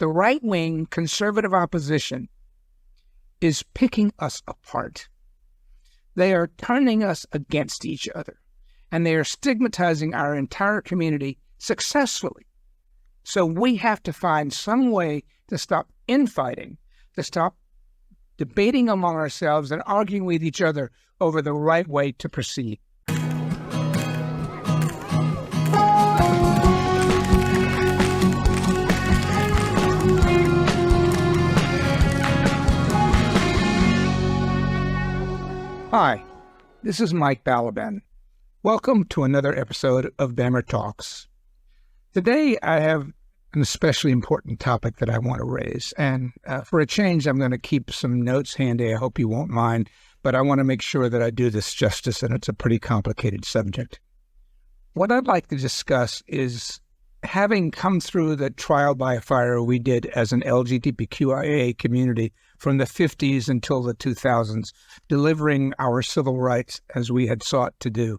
the right-wing conservative opposition is picking us apart. They are turning us against each other, and they are stigmatizing our entire community successfully. So we have to find some way to stop infighting, to stop debating among ourselves and arguing with each other over the right way to proceed. Hi, this is Mike Balaban. Welcome to another episode of BAMMER Talks. Today I have an especially important topic that I want to raise, and for a change I'm going to keep some notes handy. I hope you won't mind, but I want to make sure that I do this justice, and it's a pretty complicated subject. What I'd like to discuss is, having come through the trial by fire we did as an LGBTQIA community from the 50s until the 2000s, delivering our civil rights as we had sought to do.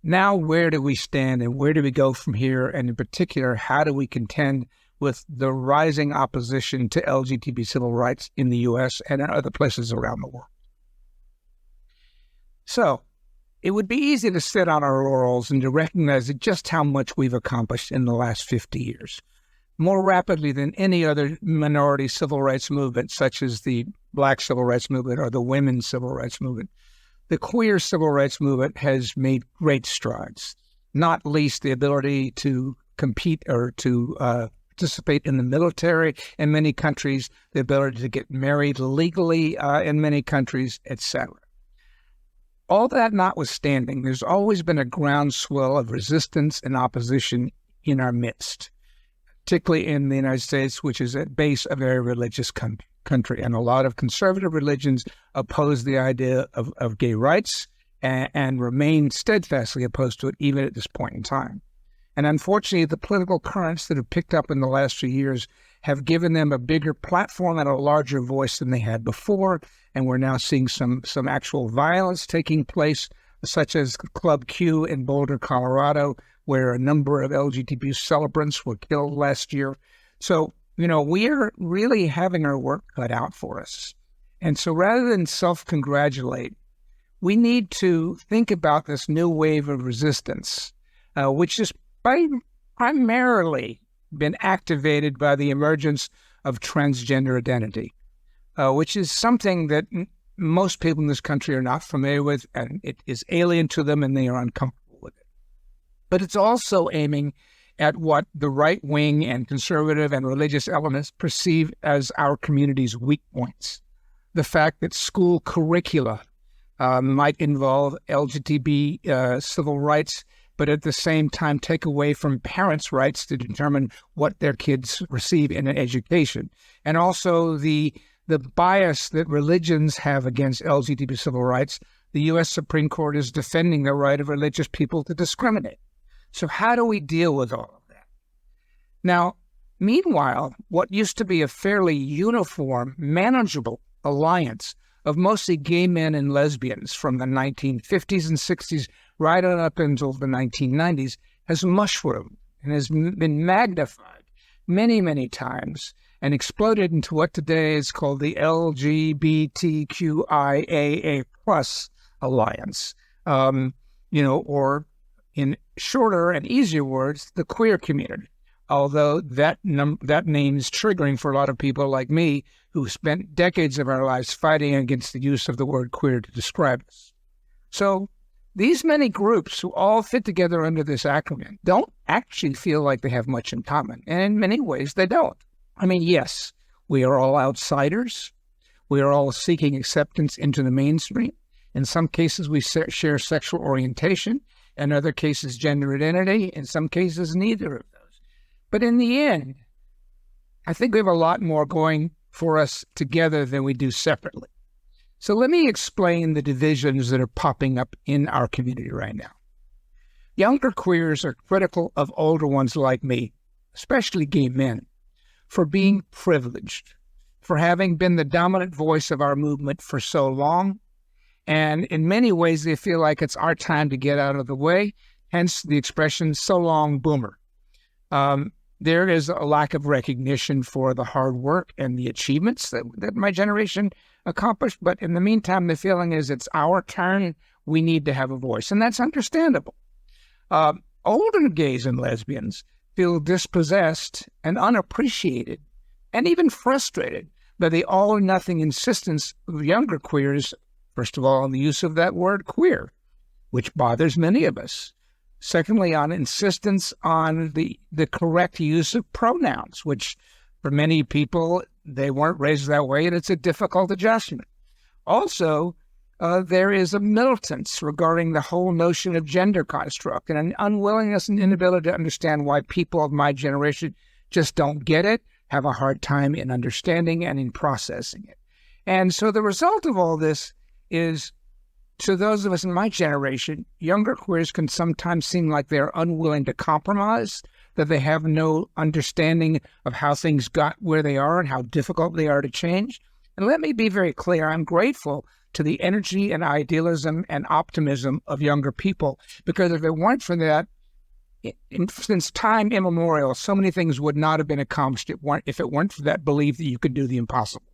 Now, where do we stand and where do we go from here? And in particular, how do we contend with the rising opposition to LGBT civil rights in the U.S. and in other places around the world? So, it would be easy to sit on our laurels and to recognize just how much we've accomplished in the last 50 years, more rapidly than any other minority civil rights movement, such as the Black civil rights movement or the women's civil rights movement. The queer civil rights movement has made great strides, not least the ability to compete or to participate in the military in many countries, the ability to get married legally in many countries, etc. All that notwithstanding, there's always been a groundswell of resistance and opposition in our midst, particularly in the United States, which is at base a very religious country. And a lot of conservative religions oppose the idea of gay rights and remain steadfastly opposed to it even at this point in time. And unfortunately, the political currents that have picked up in the last few years have given them a bigger platform and a larger voice than they had before. And we're now seeing some actual violence taking place, such as Club Q in Boulder, Colorado, where a number of LGBT celebrants were killed last year. So, we're really having our work cut out for us. And so rather than self-congratulate, we need to think about this new wave of resistance, which has primarily been activated by the emergence of transgender identity, which is something that most people in this country are not familiar with, and it is alien to them, and they are uncomfortable with it. But it's also aiming at what the right wing and conservative and religious elements perceive as our community's weak points. The fact that school curricula might involve LGBT civil rights, but at the same time take away from parents' rights to determine what their kids receive in an education. And also the bias that religions have against LGBT civil rights. The U.S. Supreme Court is defending the right of religious people to discriminate. So how do we deal with all of that? Now, meanwhile, what used to be a fairly uniform, manageable alliance of mostly gay men and lesbians from the 1950s and 60s right on up until the 1990s has mushroomed and has been magnified many, many times and exploded into what today is called the LGBTQIA plus alliance, or in shorter and easier words, the queer community. Although that name is triggering for a lot of people like me who spent decades of our lives fighting against the use of the word queer to describe us. So these many groups who all fit together under this acronym don't actually feel like they have much in common. And in many ways, they don't. I mean, yes, we are all outsiders. We are all seeking acceptance into the mainstream. In some cases, we share sexual orientation. In other cases, gender identity. In some cases, neither of those. But in the end, I think we have a lot more going for us together than we do separately. So let me explain the divisions that are popping up in our community right now. Younger queers are critical of older ones like me, especially gay men, for being privileged, for having been the dominant voice of our movement for so long. And in many ways, they feel like it's our time to get out of the way, hence the expression, so long, boomer. There is a lack of recognition for the hard work and the achievements that my generation accomplished. But in the meantime, the feeling is it's our turn. We need to have a voice. And that's understandable. Older gays and lesbians feel dispossessed and unappreciated and even frustrated by the all-or-nothing insistence of younger queers, first of all, on the use of that word queer, which bothers many of us. Secondly, on insistence on the correct use of pronouns, which for many people, they weren't raised that way, and it's a difficult adjustment. Also, there is a militance regarding the whole notion of gender construct and an unwillingness and inability to understand why people of my generation just don't get it, have a hard time in understanding and in processing it. And so the result of all this is, to those of us in my generation, younger queers can sometimes seem like they're unwilling to compromise, that they have no understanding of how things got where they are and how difficult they are to change. And let me be very clear, I'm grateful to the energy and idealism and optimism of younger people, because if it weren't for that, since time immemorial, so many things would not have been accomplished if it weren't for that belief that you could do the impossible.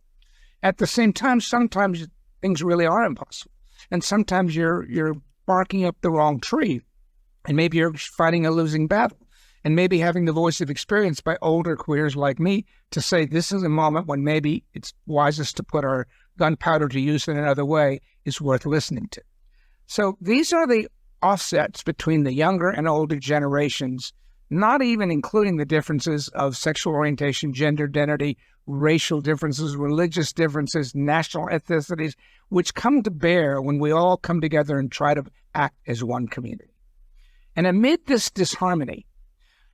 At the same time, sometimes things really are impossible. And sometimes you're barking up the wrong tree, and maybe you're fighting a losing battle, and maybe having the voice of experience by older queers like me to say this is a moment when maybe it's wisest to put our gunpowder to use in another way is worth listening to. So these are the offsets between the younger and older generations, not even including the differences of sexual orientation, gender identity, racial differences, religious differences, national ethnicities, which come to bear when we all come together and try to act as one community. And amid this disharmony,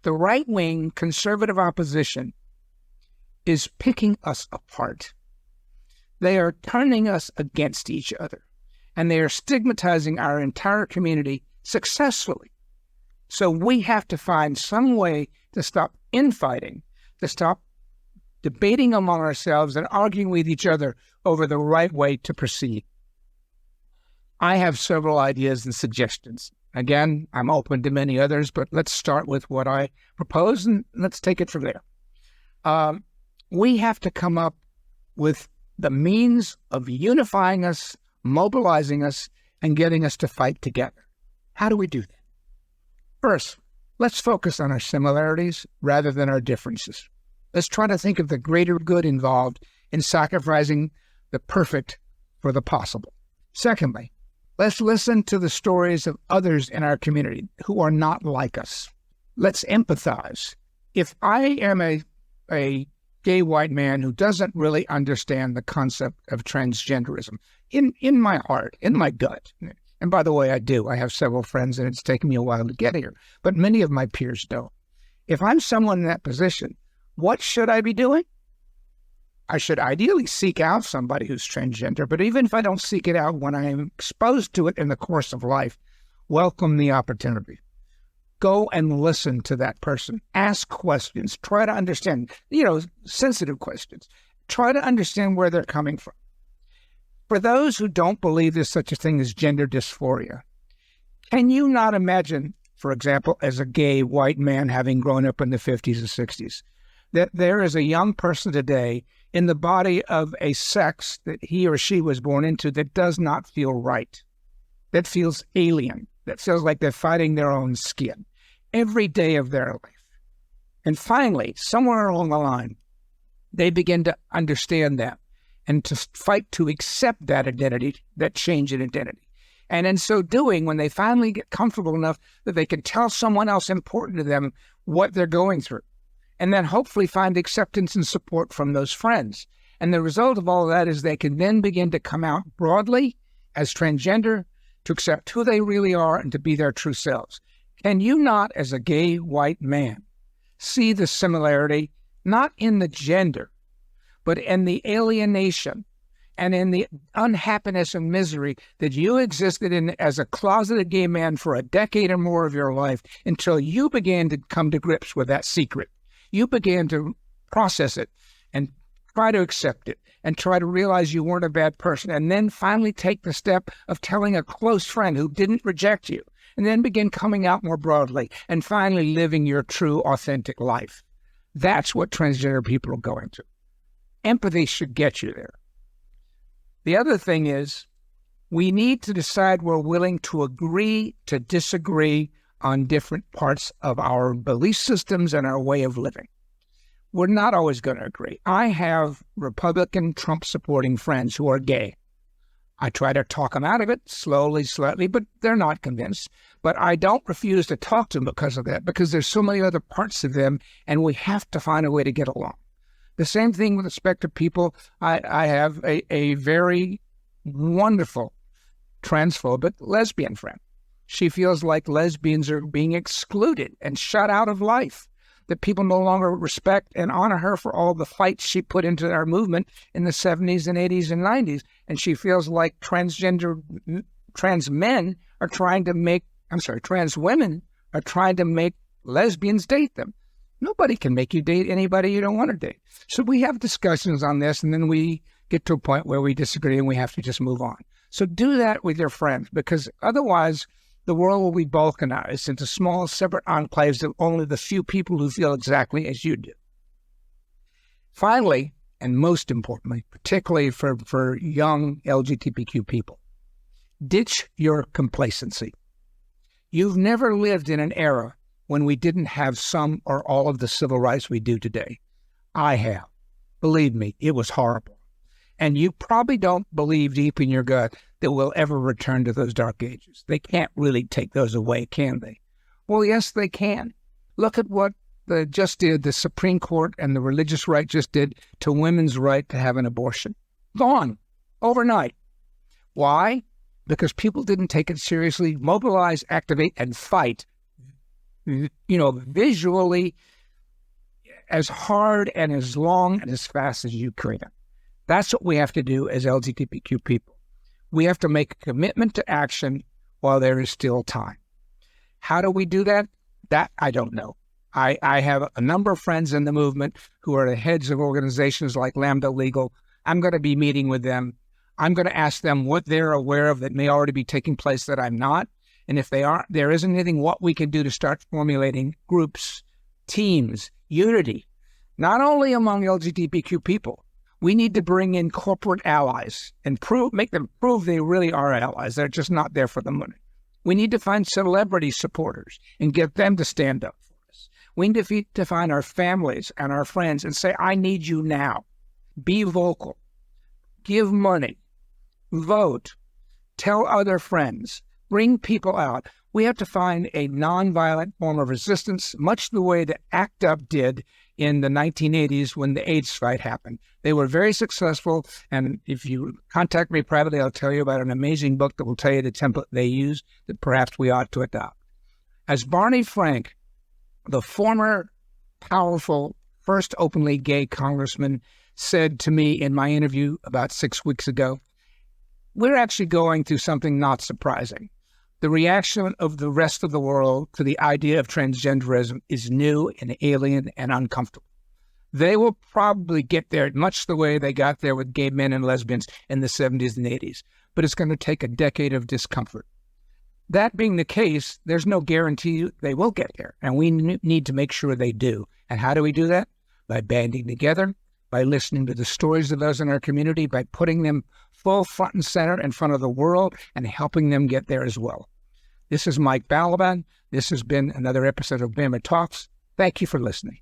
the right-wing conservative opposition is picking us apart. They are turning us against each other, and they are stigmatizing our entire community successfully. So we have to find some way to stop infighting, to stop debating among ourselves and arguing with each other over the right way to proceed. I have several ideas and suggestions. Again, I'm open to many others, but let's start with what I propose and let's take it from there. We have to come up with the means of unifying us, mobilizing us, and getting us to fight together. How do we do that? First, let's focus on our similarities rather than our differences. Let's try to think of the greater good involved in sacrificing the perfect for the possible. Secondly, let's listen to the stories of others in our community who are not like us. Let's empathize. If I am a gay white man who doesn't really understand the concept of transgenderism, in my heart, in my gut, and by the way, I do. I have several friends, and it's taken me a while to get here, but many of my peers don't. If I'm someone in that position, what should I be doing? I should ideally seek out somebody who's transgender, but even if I don't seek it out when I am exposed to it in the course of life, welcome the opportunity. Go and listen to that person. Ask questions. Try to understand, sensitive questions. Try to understand where they're coming from. For those who don't believe there's such a thing as gender dysphoria, can you not imagine, for example, as a gay white man having grown up in the 50s and 60s, that there is a young person today in the body of a sex that he or she was born into that does not feel right, that feels alien, that feels like they're fighting their own skin every day of their life. And finally, somewhere along the line, they begin to understand that and to fight to accept that identity, that change in identity. And in so doing, when they finally get comfortable enough that they can tell someone else important to them what they're going through, and then hopefully find acceptance and support from those friends. And the result of all of that is they can then begin to come out broadly as transgender, to accept who they really are and to be their true selves. Can you not, as a gay white man, see the similarity, not in the gender, but in the alienation and in the unhappiness and misery that you existed in as a closeted gay man for a decade or more of your life until you began to come to grips with that secret? You began to process it and try to accept it and try to realize you weren't a bad person, and then finally take the step of telling a close friend who didn't reject you, and then begin coming out more broadly and finally living your true, authentic life. That's what transgender people are going to. Empathy should get you there. The other thing is, we need to decide we're willing to agree to disagree on different parts of our belief systems and our way of living. We're not always going to agree. I have Republican Trump-supporting friends who are gay. I try to talk them out of it slowly, slightly, but they're not convinced. But I don't refuse to talk to them because of that, because there's so many other parts of them, and we have to find a way to get along. The same thing with respect to people. I have a very wonderful transphobic lesbian friend. She feels like lesbians are being excluded and shut out of life, that people no longer respect and honor her for all the fights she put into our movement in the 70s and 80s and 90s. And she feels like trans women are trying to make lesbians date them. Nobody can make you date anybody you don't want to date. So we have discussions on this, and then we get to a point where we disagree and we have to just move on. So do that with your friends, because otherwise the world will be balkanized into small, separate enclaves of only the few people who feel exactly as you do. Finally, and most importantly, particularly for young LGBTQ people, ditch your complacency. You've never lived in an era when we didn't have some or all of the civil rights we do today. I have. Believe me, it was horrible. And you probably don't believe deep in your gut that we'll ever return to those dark ages. They can't really take those away, can they? Well, yes, they can. Look at what the Supreme Court and the religious right just did to women's right to have an abortion. Gone. Overnight. Why? Because people didn't take it seriously, mobilize, activate, and fight, visually as hard and as long and as fast as you can. That's what we have to do as LGBTQ people. We have to make a commitment to action while there is still time. How do we do that? That I don't know. I have a number of friends in the movement who are the heads of organizations like Lambda Legal. I'm going to be meeting with them. I'm going to ask them what they're aware of that may already be taking place that I'm not. And if they aren't, there isn't anything what we can do to start formulating groups, teams, unity, not only among LGBTQ people. We need to bring in corporate allies and make them prove they really are allies. They're just not there for the money. We need to find celebrity supporters and get them to stand up for us. We need to find our families and our friends and say, I need you now. Be vocal. Give money. Vote. Tell other friends. Bring people out. We have to find a nonviolent form of resistance, much the way that ACT UP did in the 1980s when the AIDS fight happened. They were very successful, and if you contact me privately, I'll tell you about an amazing book that will tell you the template they use that perhaps we ought to adopt. As Barney Frank, the former powerful first openly gay congressman, said to me in my interview about 6 weeks ago, we're actually going through something not surprising. The reaction of the rest of the world to the idea of transgenderism is new and alien and uncomfortable. They will probably get there much the way they got there with gay men and lesbians in the 70s and 80s, but it's going to take a decade of discomfort. That being the case, there's no guarantee they will get there, and we need to make sure they do. And how do we do that? By banding together, by listening to the stories of those in our community, by putting them full front and center in front of the world and helping them get there as well. This is Mike Balaban. This has been another episode of BAMMER Talks. Thank you for listening.